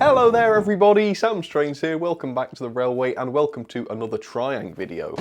Hello there everybody, Sam Strains here, welcome back to the Railway and welcome to another Triang video.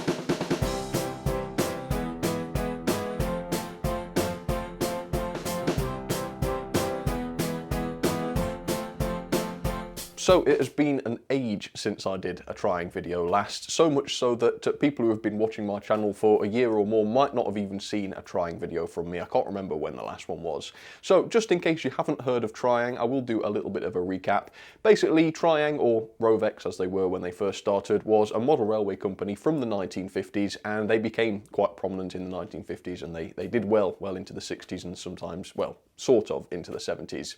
So it has been an age since I did a Triang video last, so much so that people who have been watching my channel for a year or more might not have even seen a Triang video from me. I can't remember when the last one was. So just in case you haven't heard of Triang, I will do a little bit of a recap. Basically, Triang, or Rovex as they were when they first started, was a model railway company from the 1950s, and they became quite prominent in the 1950s, and they did well into the 60s and sometimes, well, sort of into the 70s.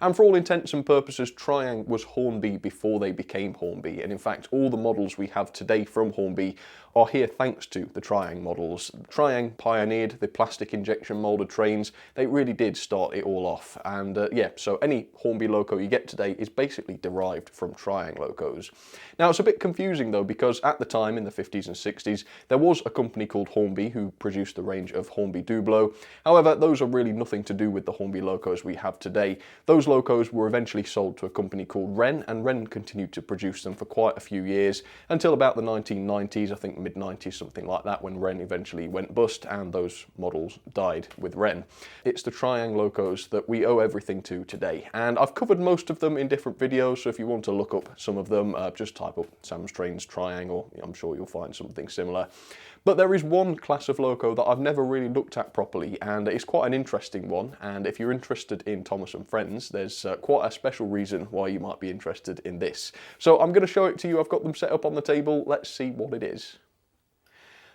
And for all intents and purposes, Triang was Hornby before they became Hornby, and in fact all the models we have today from Hornby are here thanks to the Triang models. Triang pioneered the plastic injection moulded trains. They really did start it all off, and yeah, so any Hornby loco you get today is basically derived from Triang locos. Now it's a bit confusing though, because at the time in the 50s and 60s there was a company called Hornby who produced the range of Hornby Dublo. However, those are really nothing to do with the Hornby locos we have today. Those locos were eventually sold to a company called Wren, and Wren continued to produce them for quite a few years until about the 1990s, I think mid-90s, something like that, when Wren eventually went bust and those models died with Wren. It's the Triang locos that we owe everything to today, and I've covered most of them in different videos, so if you want to look up some of them, just type up Sam Strains Triang, or I'm sure you'll find something similar. But there is one class of loco that I've never really looked at properly, and it's quite an interesting one, and if you're interested in Thomas and Friends, there's quite a special reason why you might be interested in this. So I'm going to show it to you. I've got them set up on the table. Let's see what it is.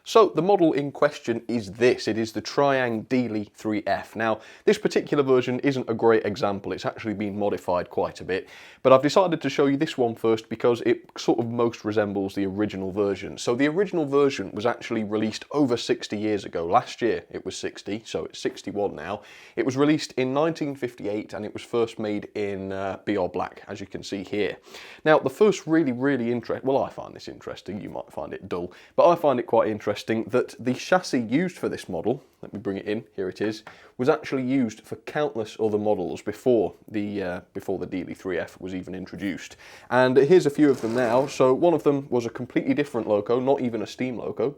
So the model in question is this. It is the Triang Deeley 3F. Now this particular version isn't a great example, it's actually been modified quite a bit, but I've decided to show you this one first because it sort of most resembles the original version. So the original version was actually released over 60 years ago. Last year it was 60, so it's 61 now. It was released in 1958 and it was first made in BR Black, as you can see here. Now the first really interesting, well, I find this interesting, you might find it dull, but I find it quite interesting that the chassis used for this model, let me bring it in, here it is, was actually used for countless other models before the Deeley 3F was even introduced. And here's a few of them now. So one of them was a completely different loco, not even a steam loco.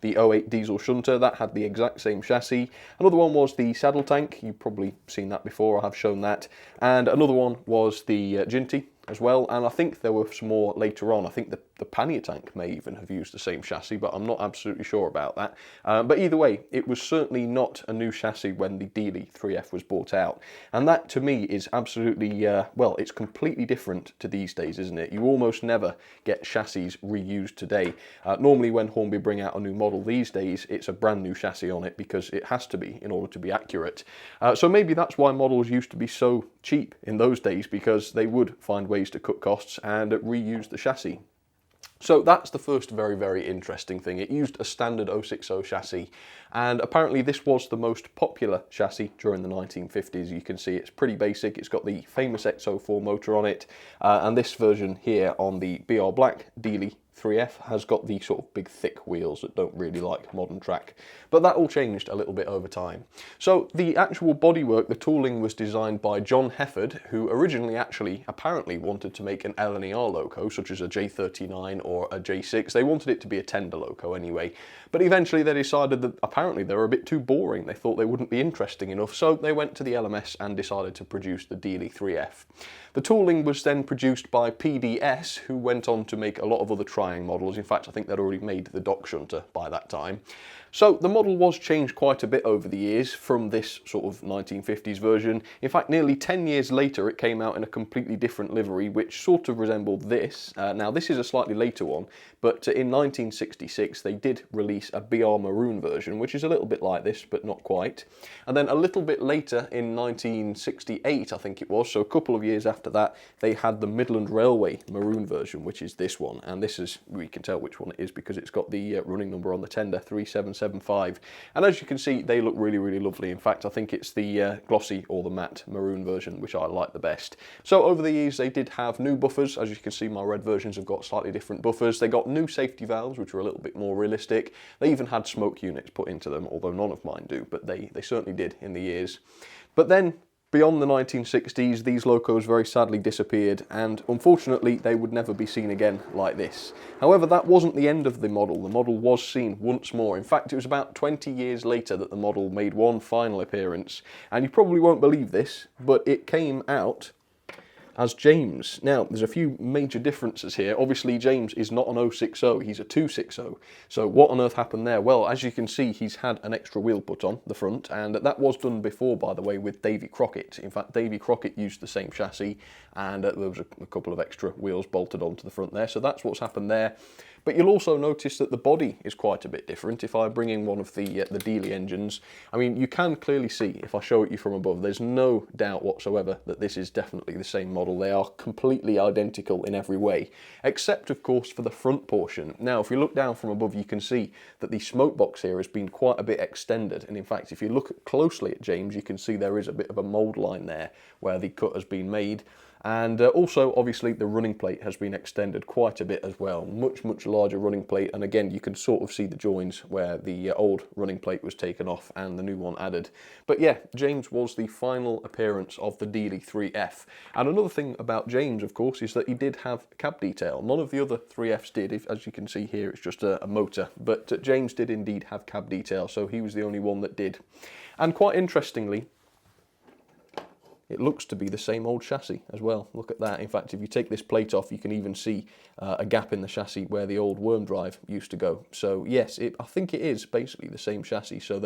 The 08 diesel shunter, that had the exact same chassis. Another one was the saddle tank, you've probably seen that before, I have shown that. And another one was the Ginty as well, and I think there were some more later on. I think the pannier tank may even have used the same chassis, but I'm not absolutely sure about that. But either way, it was certainly not a new chassis when the Deeley 3F was brought out. And that to me is absolutely, well, it's completely different to these days, isn't it? You almost never get chassis reused today. Normally when Hornby bring out a new model these days, it's a brand new chassis on it because it has to be in order to be accurate. So maybe that's why models used to be so cheap in those days, because they would find ways to cut costs and reuse the chassis. So that's the first very interesting thing. It used a standard 060 chassis, and apparently this was the most popular chassis during the 1950s. You can see it's pretty basic. It's got the famous X04 motor on it, and this version here on the BR Black Deeley 3F has got the sort of big thick wheels that don't really like modern track. But that all changed a little bit over time. So the actual bodywork, the tooling, was designed by John Hefford, who originally actually apparently wanted to make an LNER loco, such as a J39 or a J6. They wanted it to be a tender loco anyway, but eventually they decided that apparently they were a bit too boring. They thought they wouldn't be interesting enough, so they went to the LMS and decided to produce the Deeley 3F. The tooling was then produced by PDS, who went on to make a lot of other Triang models. In fact, I think they'd already made the dock shunter by that time. So the model was changed quite a bit over the years from this sort of 1950s version. In fact, nearly 10 years later, it came out in a completely different livery, which sort of resembled this. Now, this is a slightly later one, but in 1966, they did release a BR Maroon version, which is a little bit like this, but not quite. And then a little bit later, in 1968, I think it was, so a couple of years after that, they had the Midland Railway Maroon version, which is this one. And this is, we can tell which one it is because it's got the running number on the tender, 3775. And as you can see, they look really lovely. In fact, I think it's the glossy or the matte maroon version which I like the best. So over the years, they did have new buffers. As you can see, my red versions have got slightly different buffers. They got new safety valves, which are a little bit more realistic. They even had smoke units put into them, although none of mine do, but they certainly did in the years. But then Beyond the 1960s, these locos very sadly disappeared, and unfortunately they would never be seen again like this. However, that wasn't the end of the model. The model was seen once more. In fact, it was about 20 years later that the model made one final appearance, and you probably won't believe this, but it came out as James. Now, there's a few major differences here. Obviously, James is not an 060, he's a 260. So what on earth happened there? Well, as you can see, he's had an extra wheel put on the front, and that was done before, by the way, with Davy Crockett. In fact, Davy Crockett used the same chassis, and there was a couple of extra wheels bolted onto the front there, so that's what's happened there. But you'll also notice that the body is quite a bit different. If I bring in one of the Deeley engines, I mean, you can clearly see, if I show it you from above, there's no doubt whatsoever that this is definitely the same model. They are completely identical in every way, except, of course, for the front portion. Now, if you look down from above, you can see that the smoke box here has been quite a bit extended. And in fact, if you look closely at James, you can see there is a bit of a mould line there where the cut has been made. And also, obviously, the running plate has been extended quite a bit as well. Much, much larger running plate. And again, you can sort of see the joins where the old running plate was taken off and the new one added. But yeah, James was the final appearance of the Deeley 3F. And another thing about James, of course, is that he did have cab detail. None of the other 3Fs did. As you can see here, it's just a motor. But James did indeed have cab detail, so he was the only one that did. And quite interestingly, it looks to be the same old chassis as well. Look at that. In fact, if you take this plate off, you can even see a gap in the chassis where the old worm drive used to go. So yes, I think it is basically the same chassis. So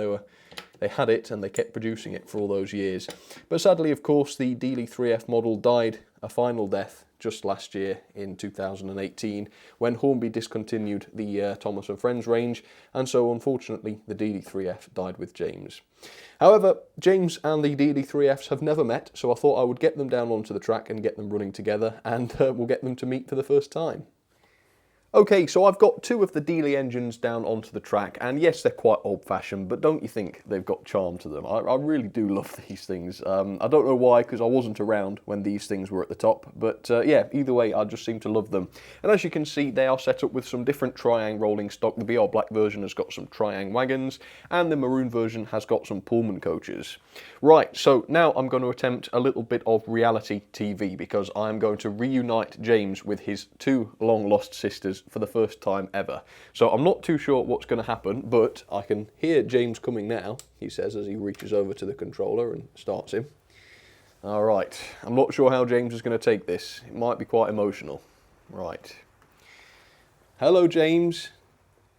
they had it and they kept producing it for all those years. But sadly, of course, the Deeley 3F model died a final death just last year in 2018 when Hornby discontinued the Thomas and Friends range, and so unfortunately the Deeley 3F died with James. However, James and the Deeley 3Fs have never met, so I thought I would get them down onto the track and get them running together, and we'll get them to meet for the first time. Okay, so I've got two of the Deeley engines down onto the track, and yes, they're quite old-fashioned, but don't you think they've got charm to them? I really do love these things. I don't know why, because I wasn't around when these things were at the top, but yeah, either way, I just seem to love them. And as you can see, they are set up with some different Triang rolling stock. The BR Black version has got some Triang wagons, and the maroon version has got some Pullman coaches. Right, so now I'm going to attempt a little bit of reality TV, because I'm going to reunite James with his two long-lost sisters for the first time ever. So I'm not too sure what's going to happen, but I can hear James coming now, he says as he reaches over to the controller and starts him. Alright, I'm not sure how James is going to take this. It might be quite emotional. Right. Hello, James.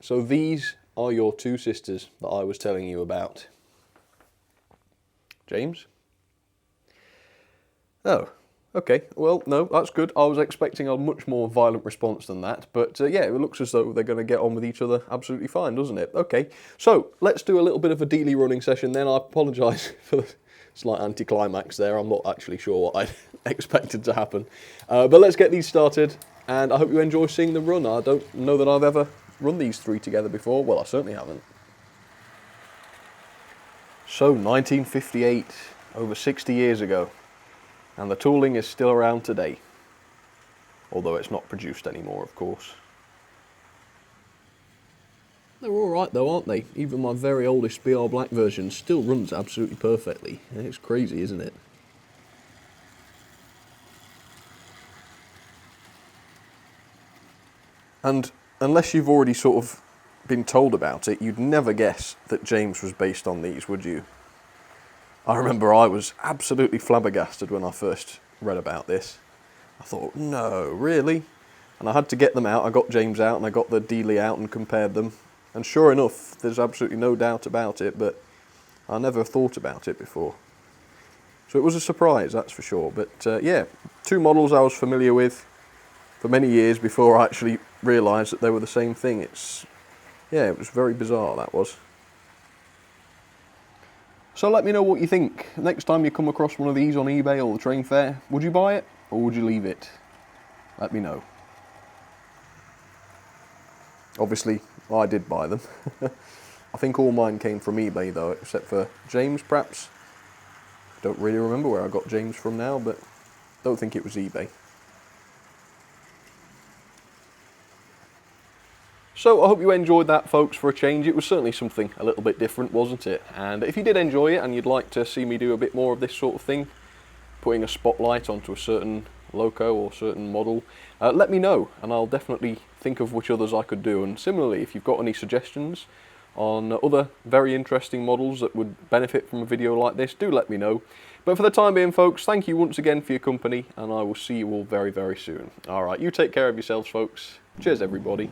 So these are your two sisters that I was telling you about. James? Oh. Okay, well, no, that's good. I was expecting a much more violent response than that, but yeah, it looks as though they're going to get on with each other absolutely fine, doesn't it? Okay, so let's do a little bit of a Deeley running session then. I apologise for the slight anticlimax there. I'm not actually sure what I expected to happen. But let's get these started, and I hope you enjoy seeing them run. I don't know that I've ever run these three together before. Well, I certainly haven't. So, 1958, over 60 years ago. And the tooling is still around today, although it's not produced anymore, of course. They're alright though, aren't they? Even my very oldest BR Black version still runs absolutely perfectly. It's crazy, isn't it? And unless you've already sort of been told about it, you'd never guess that James was based on these, would you? I remember I was absolutely flabbergasted when I first read about this. I thought, no, really? And I had to get them out. I got James out and I got the Deeley out and compared them. And sure enough, there's absolutely no doubt about it, but I never thought about it before. So it was a surprise, that's for sure. But yeah, two models I was familiar with for many years before I actually realised that they were the same thing. Yeah, it was very bizarre, that was. So let me know what you think. Next time you come across one of these on eBay or the train fair, would you buy it or would you leave it? Let me know. Obviously, I did buy them. I think all mine came from eBay though, except for James perhaps. Don't really remember where I got James from now, but don't think it was eBay. So I hope you enjoyed that, folks, for a change. It was certainly something a little bit different, wasn't it? And if you did enjoy it and you'd like to see me do a bit more of this sort of thing, putting a spotlight onto a certain loco or certain model, let me know, and I'll definitely think of which others I could do. And similarly, if you've got any suggestions on other very interesting models that would benefit from a video like this, do let me know. But for the time being, folks, thank you once again for your company, and I will see you all very, very soon. Alright, you take care of yourselves, folks. Cheers, everybody.